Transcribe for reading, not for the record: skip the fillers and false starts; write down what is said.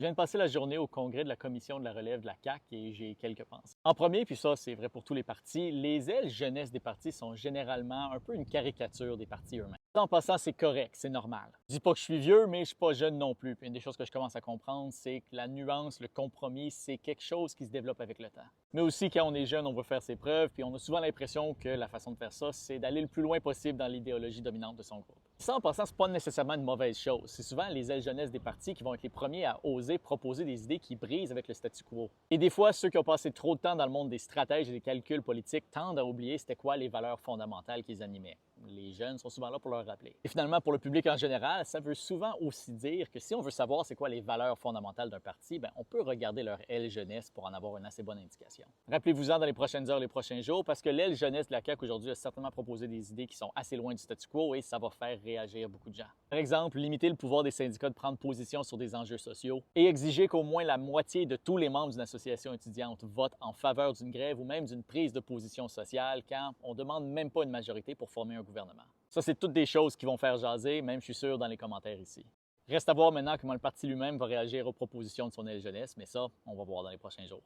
Je viens de passer la journée au congrès de la commission de la relève de la CAQ et j'ai quelques pensées. En premier, puis ça c'est vrai pour tous les partis, les ailes jeunesse des partis sont généralement un peu une caricature des partis eux-mêmes. En passant, c'est correct, c'est normal. Je dis pas que je suis vieux, mais je suis pas jeune non plus. Puis une des choses que je commence à comprendre, c'est que la nuance, le compromis, c'est quelque chose qui se développe avec le temps. Mais aussi, quand on est jeune, on veut faire ses preuves, puis on a souvent l'impression que la façon de faire ça, c'est d'aller le plus loin possible dans l'idéologie dominante de son groupe. Ça, en passant, c'est pas nécessairement une mauvaise chose. C'est souvent les ailes jeunesse des partis qui vont être les premiers à oser proposer des idées qui brisent avec le statu quo. Et des fois, ceux qui ont passé trop de temps dans le monde des stratèges et des calculs politiques tendent à oublier c'était quoi les valeurs fondamentales qu'ils animaient. Les jeunes sont souvent là pour leur rappeler. Et finalement, pour le public en général, ça veut souvent aussi dire que si on veut savoir c'est quoi les valeurs fondamentales d'un parti, on peut regarder leur aile jeunesse pour en avoir une assez bonne indication. Rappelez-vous-en dans les prochaines heures, les prochains jours, parce que l'aile jeunesse de la CAQ aujourd'hui a certainement proposé des idées qui sont assez loin du statu quo et ça va faire réagir beaucoup de gens. Par exemple, limiter le pouvoir des syndicats de prendre position sur des enjeux sociaux et exiger qu'au moins la moitié de tous les membres d'une association étudiante votent en faveur d'une grève ou même d'une prise de position sociale quand on ne demande même pas une majorité pour former un gouvernement. Ça, c'est toutes des choses qui vont faire jaser, même je suis sûr, dans les commentaires ici. Reste à voir maintenant comment le parti lui-même va réagir aux propositions de son aile jeunesse, mais ça, on va voir dans les prochains jours.